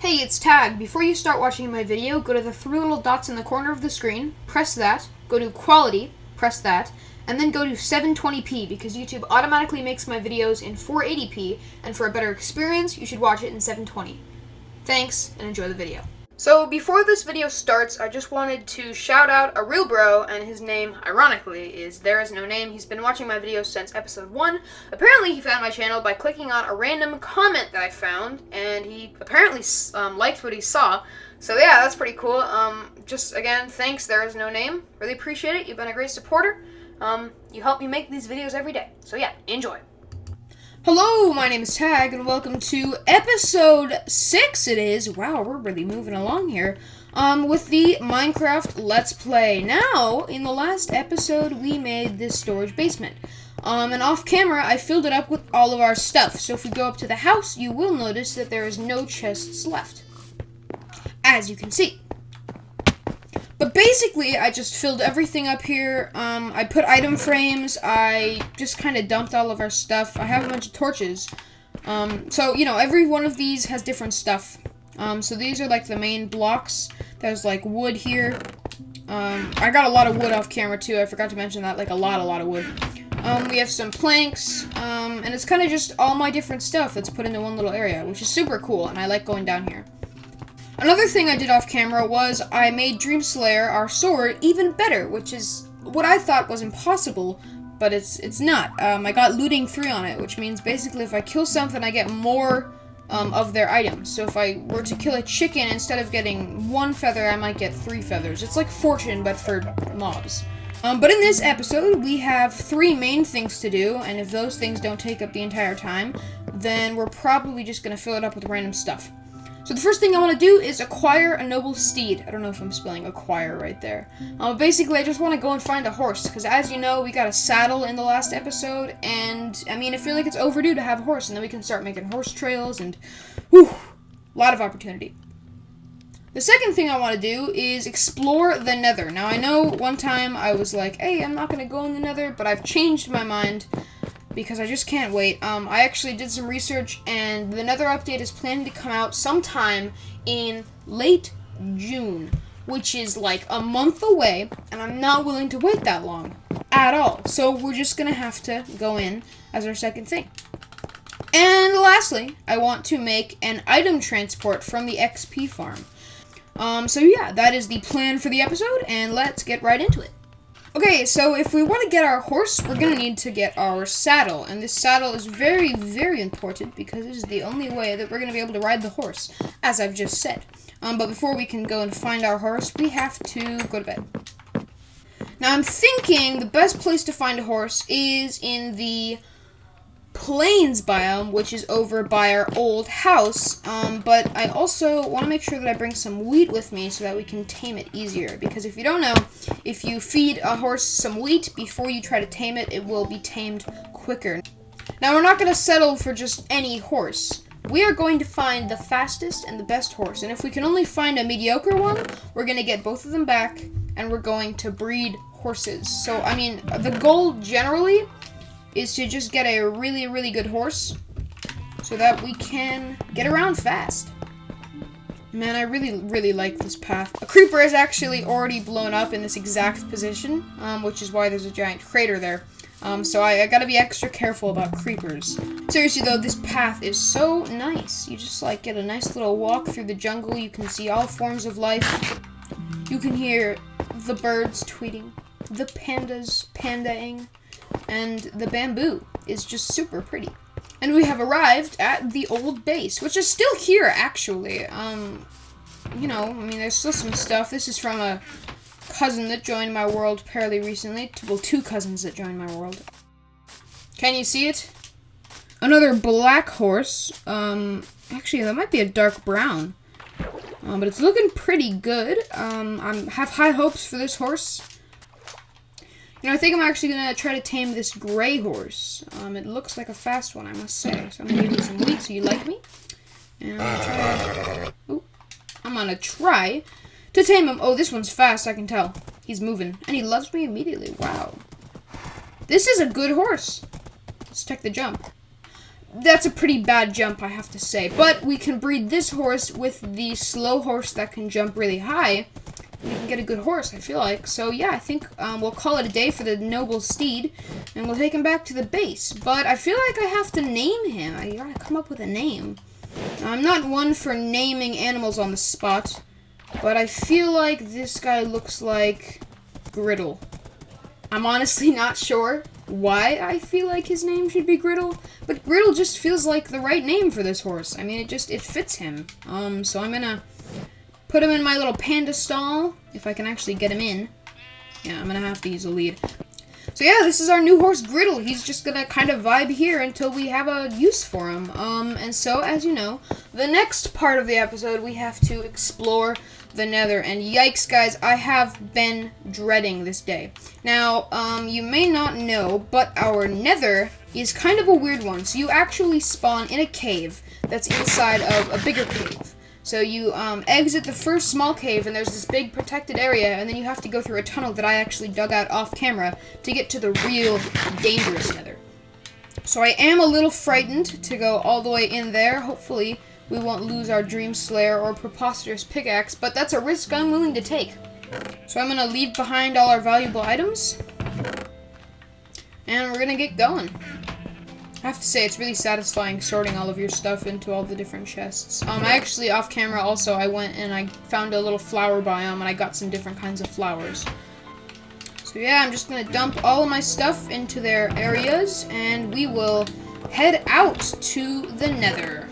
Hey, it's Tag. Before you start watching my video, go to the three little dots in the corner of the screen, press that, go to Quality, press that, and then go to 720p because YouTube automatically makes my videos in 480p, and for a better experience, you should watch it in 720. Thanks, and enjoy the video. So, before this video starts, I just wanted to shout out a real bro, and his name, ironically, is There Is No Name. He's been watching my videos since episode 1. Apparently, he found my channel by clicking on a random comment that I found, and he apparently liked what he saw. So yeah, that's pretty cool. Just, again, thanks, There Is No Name. Really appreciate it. You've been a great supporter. You help me make these videos every day. So yeah, enjoy. Hello, my name is Tag, and welcome to episode 6 it is. Wow, we're really moving along here. With the Minecraft Let's Play. Now, in the last episode, we made this storage basement. And off camera, I filled it up with all of our stuff. So if we go up to the house, you will notice that there is no chests left. As you can see. But basically, I just filled everything up here. I put item frames. I just kind of dumped all of our stuff. I have a bunch of torches. So, you know, every one of these has different stuff. So these are like the main blocks. There's like wood here. I got a lot of wood off camera too. I forgot to mention that, like a lot of wood. We have some planks. And it's kind of just all my different stuff that's put into one little area, which is super cool. And I like going down here. Another thing I did off camera was I made Dreamslayer, our sword, even better, which is what I thought was impossible, but it's not. I got looting 3 on it, which means basically if I kill something, I get more of their items. So if I were to kill a chicken, instead of getting 1 feather, I might get 3 feathers. It's like Fortune, but for mobs. But in this episode, we have 3 main things to do, and if those things don't take up the entire time, then we're probably just going to fill it up with random stuff. So the first thing I want to do is acquire a noble steed. I don't know if I'm spelling acquire right there. Basically, I just want to go and find a horse, because as you know, we got a saddle in the last episode, and, I mean, I feel like it's overdue to have a horse, and then we can start making horse trails, and, whew, a lot of opportunity. The second thing I want to do is explore the Nether. Now, I know one time I was like, hey, I'm not going to go in the Nether, but I've changed my mind, because I just can't wait. I actually did some research, and the Nether update is planning to come out sometime in late June, which is like a month away, and I'm not willing to wait that long at all. So we're just going to have to go in as our second thing. And lastly, I want to make an item transport from the XP farm. So yeah, that is the plan for the episode, and let's get right into it. Okay, so if we want to get our horse, we're going to need to get our saddle. And this saddle is very, very important because it is the only way that we're going to be able to ride the horse, as I've just said. But before we can go and find our horse, we have to go to bed. Now, I'm thinking the best place to find a horse is in the plains biome, which is over by our old house, but I also want to make sure that I bring some wheat with me so that we can tame it easier, because if you don't know, if you feed a horse some wheat before you try to tame it, it will be tamed quicker. Now, we're not going to settle for just any horse. We are going to find the fastest and the best horse, and if we can only find a mediocre one, we're going to get both of them back, and we're going to breed horses. So, I mean, the goal generally is to just get a really, really good horse so that we can get around fast. Man, I really, really like this path. A creeper is actually already blown up in this exact position, which is why there's a giant crater there. So I gotta be extra careful about creepers. Seriously though, this path is so nice. You just like get a nice little walk through the jungle. You can see all forms of life. You can hear the birds tweeting, the pandas pandaing, and the bamboo is just super pretty. And we have arrived at the old base, which is still here, actually. You know, I mean, there's still some stuff. This is from a cousin that joined my world fairly recently. Well, 2 cousins that joined my world. Can you see it? Another black horse. Actually, that might be a dark brown. But it's looking pretty good. I have high hopes for this horse. You know, I think I'm actually going to try to tame this gray horse. It looks like a fast one, I must say. So I'm going to give you some wheat so you like me. And I'm going to try to tame him. Oh, this one's fast, I can tell. He's moving. And he loves me immediately. Wow. This is a good horse. Let's check the jump. that's a pretty bad jump, I have to say. But we can breed this horse with the slow horse that can jump really high. We can get a good horse, I feel like. So yeah, I think we'll call it a day for the noble steed, and we'll take him back to the base. But I feel like I have to name him. I gotta come up with a name. Now, I'm not one for naming animals on the spot, but I feel like this guy looks like Griddle. I'm honestly not sure why I feel like his name should be Griddle, but Griddle just feels like the right name for this horse. I mean, it fits him. So I'm gonna put him in my little panda stall, if I can actually get him in. Yeah, I'm gonna have to use a lead. So yeah, this is our new horse, Griddle. He's just gonna kind of vibe here until we have a use for him. And so, as you know, the next part of the episode, we have to explore the Nether. And yikes, guys, I have been dreading this day. Now, you may not know, but our Nether is kind of a weird one. So you actually spawn in a cave that's inside of a bigger cave. So you exit the first small cave, and there's this big protected area, and then you have to go through a tunnel that I actually dug out off camera to get to the real dangerous Nether. So I am a little frightened to go all the way in there. Hopefully we won't lose our Dream Slayer or preposterous pickaxe, but that's a risk I'm willing to take. So I'm going to leave behind all our valuable items, and we're going to get going. I have to say, it's really satisfying sorting all of your stuff into all the different chests. I actually, off camera also, I went and I found a little flower biome, and I got some different kinds of flowers. So yeah, I'm just going to dump all of my stuff into their areas, and we will head out to the Nether.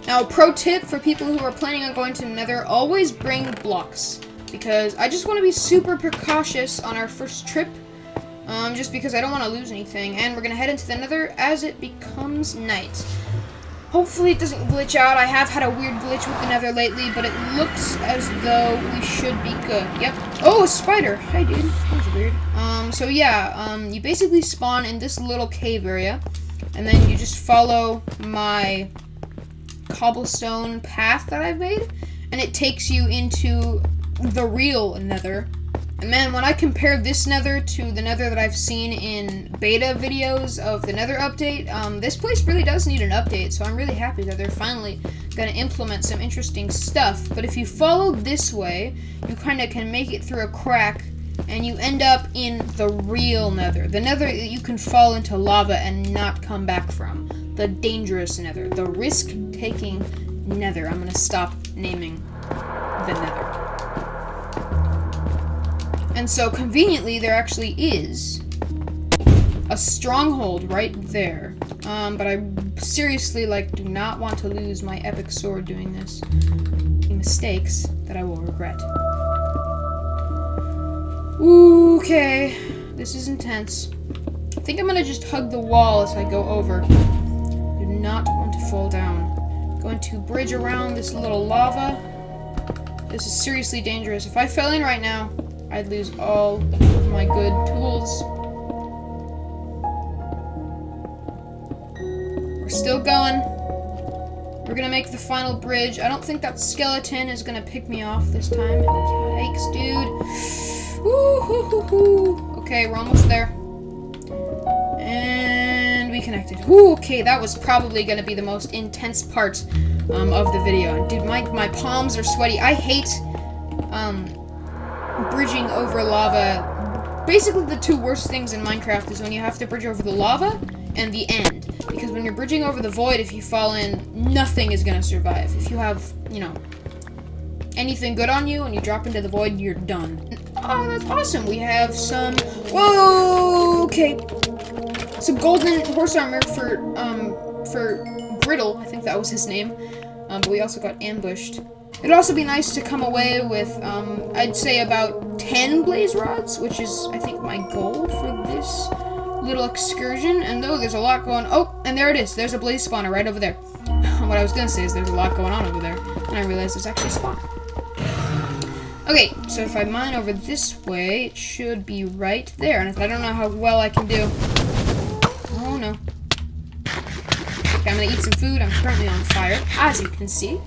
Now, pro tip for people who are planning on going to the Nether, always bring blocks, because I just want to be super precautious on our first trip. Just because I don't want to lose anything. And we're going to head into the Nether as it becomes night. Hopefully it doesn't glitch out. I have had a weird glitch with the Nether lately, but it looks as though we should be good. Yep. Oh, a spider. Hi, dude. That was weird. So yeah, you basically spawn in this little cave area, and then you just follow my cobblestone path that I've made, and it takes you into the real Nether. And man, when I compare this Nether to the Nether that I've seen in beta videos of the Nether update, this place really does need an update, so I'm really happy that they're finally going to implement some interesting stuff. But if you follow this way, you kind of can make it through a crack, and you end up in the real Nether. The Nether that you can fall into lava and not come back from. The dangerous Nether. The risk-taking Nether. I'm going to stop naming the Nether. And so, conveniently, there actually is a stronghold right there. But I seriously, do not want to lose my epic sword doing this. Mistakes that I will regret. Okay, this is intense. I think I'm gonna just hug the wall as I go over. I do not want to fall down. Going to bridge around this little lava. This is seriously dangerous. If I fell in right now, I'd lose all of my good tools. We're still going. We're gonna make the final bridge. I don't think that skeleton is gonna pick me off this time. Yikes, dude. Woo-hoo-hoo-hoo. Okay, we're almost there. And we connected. Ooh, okay, that was probably gonna be the most intense part of the video. Dude, my palms are sweaty. I hate bridging over lava. Basically, the two worst things in Minecraft is when you have to bridge over the lava and the end. Because when you're bridging over the void, if you fall in, nothing is gonna survive. If you have, anything good on you and you drop into the void, you're done. Oh, that's awesome. We have some... Whoa! Okay. Some golden horse armor for Griddle. I think that was his name. But we also got ambushed. It'd also be nice to come away with, I'd say about 10 blaze rods, which is, I think, my goal for this little excursion. And though there's a lot going... Oh, and there it is. There's a blaze spawner right over there. What I was going to say is there's a lot going on over there. And I realized there's actually a spawner. Okay, so if I mine over this way, it should be right there. And I don't know how well I can do. Oh, no. Okay, I'm going to eat some food. I'm currently on fire, as you can see.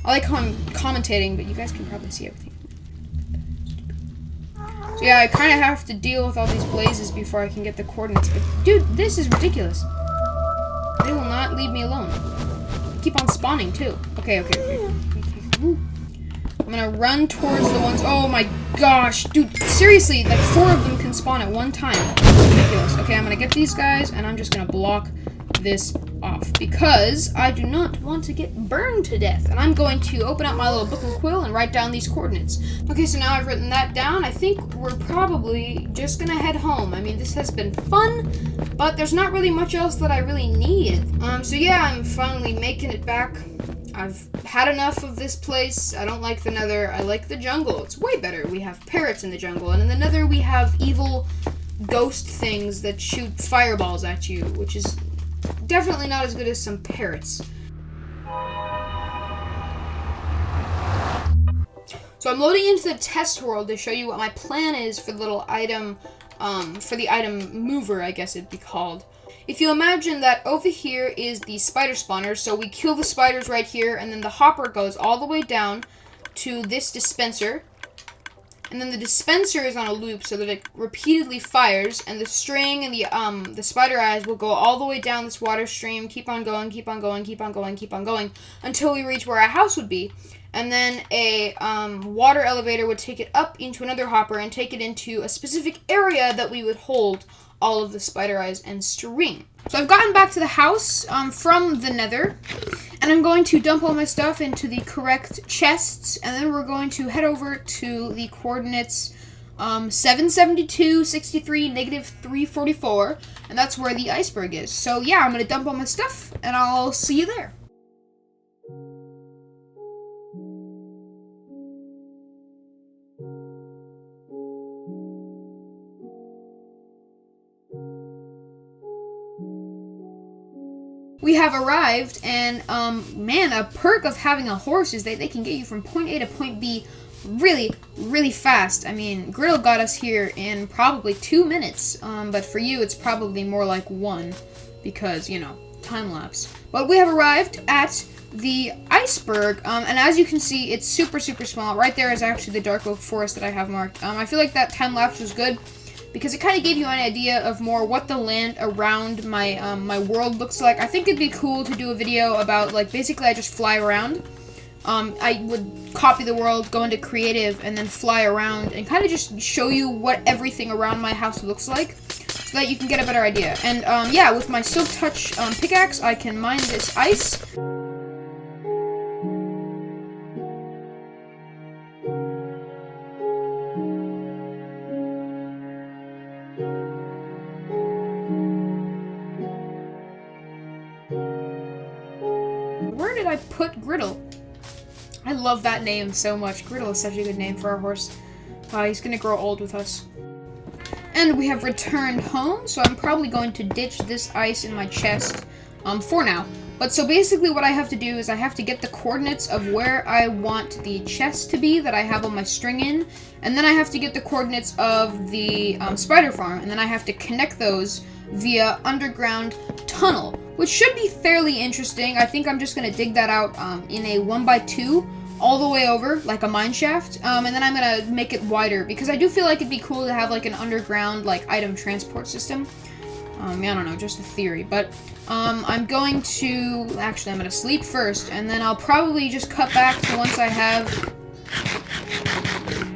I like how I'm commentating, but you guys can probably see everything. So yeah, I kind of have to deal with all these blazes before I can get the coordinates. But dude, this is ridiculous. They will not not leave me alone. Keep on spawning, too. Okay. Woo. I'm gonna run towards the ones... Oh my gosh, dude, seriously, like 4 of them can spawn at one time. Ridiculous. Okay, I'm gonna get these guys, and I'm just gonna block this off, because I do not want to get burned to death. And I'm going to open up my little book and quill and write down these coordinates. Okay, so now I've written that down. I think we're probably just gonna head home. I mean, this has been fun, but there's not really much else that I really need. So yeah, I'm finally making it back. I've had enough of this place. I don't like the Nether. I like the jungle. It's way better. We have parrots in the jungle, and in the Nether we have evil ghost things that shoot fireballs at you, which is definitely not as good as some parrots. So I'm loading into the test world to show you what my plan is for the little item, for the item mover, I guess it'd be called. If you imagine that over here is the spider spawner, so we kill the spiders right here, and then the hopper goes all the way down to this dispenser. And then the dispenser is on a loop so that it repeatedly fires, and the string and the spider eyes will go all the way down this water stream, keep on going, until we reach where our house would be. And then a water elevator would take it up into another hopper and take it into a specific area that we would hold all of the spider eyes and string. So I've gotten back to the house from the Nether, and I'm going to dump all my stuff into the correct chests, and then we're going to head over to the coordinates 772, 63, negative 344, and that's where the iceberg is. So yeah, I'm going to dump all my stuff, and I'll see you there. We have arrived, and man, a perk of having a horse is that they can get you from point A to point B really, really fast. I mean, Griddle got us here in probably 2 minutes, but for you it's probably more like 1, because, you know, time lapse. But we have arrived at the iceberg, and as you can see, it's super, super small. Right there is actually the dark oak forest that I have marked. I feel like that time lapse was good, because it kind of gave you an idea of more what the land around my my world looks like. I think it'd be cool to do a video about, like, basically I just fly around. I would copy the world, go into creative, and then fly around and kind of just show you what everything around my house looks like, so that you can get a better idea. And yeah, with my Silk Touch pickaxe, I can mine this ice. Where did I put Griddle? I love that name so much. Griddle is such a good name for our horse. He's gonna grow old with us. And we have returned home, so I'm probably going to ditch this ice in my chest for now. But so basically what I have to do is I have to get the coordinates of where I want the chest to be that I have on my string in, and then I have to get the coordinates of the spider farm, and then I have to connect those via underground tunnel, which should be fairly interesting. I think I'm just going to dig that out in a 1x2 all the way over, like a mine shaft, and then I'm going to make it wider, because I do feel like it'd be cool to have like an underground like item transport system. I don't know, just a theory, but I'm going to, actually I'm going to sleep first, and then I'll probably just cut back to once I have...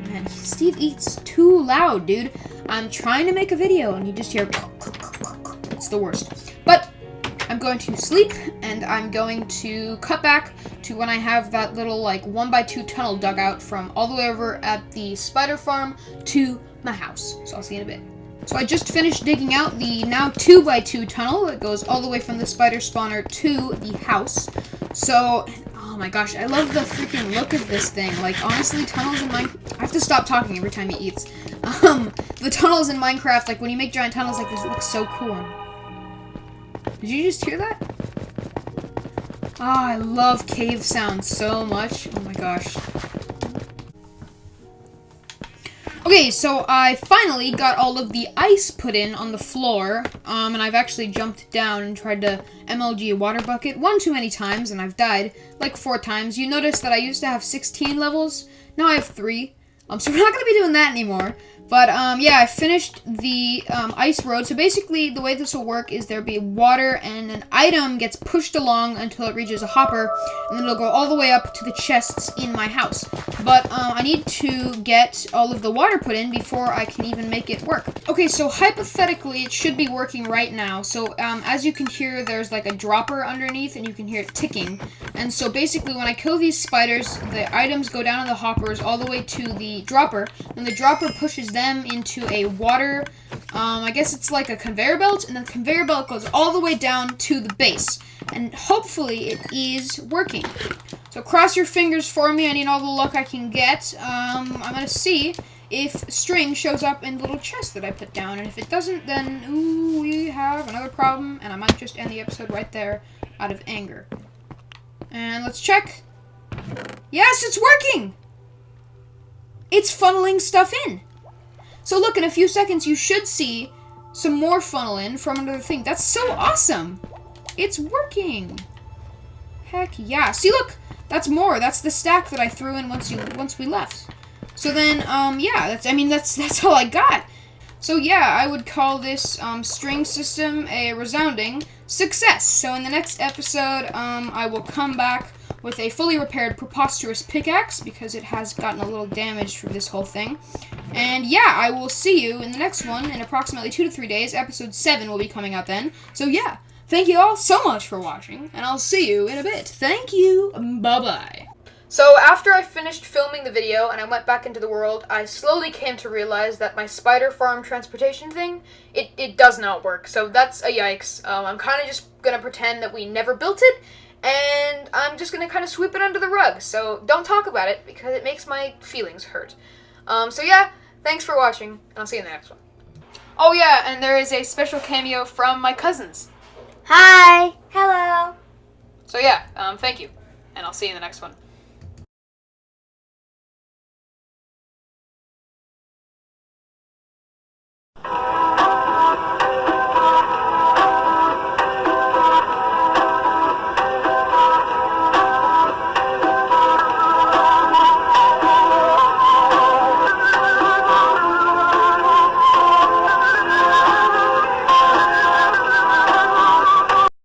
Man, Steve eats too loud, dude. I'm trying to make a video, and you just hear... It's the worst. But I'm going to sleep, and I'm going to cut back to when I have that little, like, 1x2 tunnel dug out from all the way over at the spider farm to my house. So I'll see you in a bit. So I just finished digging out the now 2x2 tunnel that goes all the way from the spider spawner to the house. So, oh my gosh, I love the freaking look of this thing. Like, honestly, tunnels in Minecraft... I have to stop talking every time he eats. The tunnels in Minecraft, like, when you make giant tunnels like this, it looks so cool. Did you just hear that? Oh, I love cave sounds so much. Oh my gosh. Okay, so I finally got all of the ice put in on the floor, and I've actually jumped down and tried to MLG a water bucket one too many times, and I've died like 4 times. You notice that I used to have 16 levels, now I have 3. So we're not going to be doing that anymore. But, yeah, I finished the ice road. So basically, the way this will work is there'll be water, and an item gets pushed along until it reaches a hopper, and then it'll go all the way up to the chests in my house. But, I need to get all of the water put in before I can even make it work. Okay, so hypothetically, it should be working right now. So, as you can hear, there's like a dropper underneath, and you can hear it ticking. And so basically, when I kill these spiders, the items go down in the hoppers all the way to the dropper, and the dropper pushes them into a water, I guess it's like a conveyor belt, and the conveyor belt goes all the way down to the base. And hopefully it is working. So cross your fingers for me. I need all the luck I can get. I'm going to see if string shows up in the little chest that I put down. And if it doesn't, then ooh, we have another problem. And I might just end the episode right there out of anger. And let's check. Yes, it's working! It's funneling stuff in. So look, in a few seconds, you should see some more funnel in from another thing. That's so awesome. It's working. Heck yeah. See, look, that's more. That's the stack that I threw in once we left. So then, yeah, that's all I got. So yeah, I would call this string system a resounding success. So in the next episode, I will come back with a fully repaired preposterous pickaxe because it has gotten a little damaged from this whole thing. And yeah, I will see you in the next one in approximately 2 to 3 days. Episode 7 will be coming out then. So yeah, thank you all so much for watching, and I'll see you in a bit. Thank you. Bye-bye. So after I finished filming the video and I went back into the world, I slowly came to realize that my spider farm transportation thing, it does not work. So that's a yikes. I'm kind of just going to pretend that we never built it, and I'm just going to kind of sweep it under the rug. So don't talk about it because it makes my feelings hurt. So yeah, thanks for watching, and I'll see you in the next one. Oh yeah, and there is a special cameo from my cousins. Hi. Hello. So yeah, thank you, and I'll see you in the next one.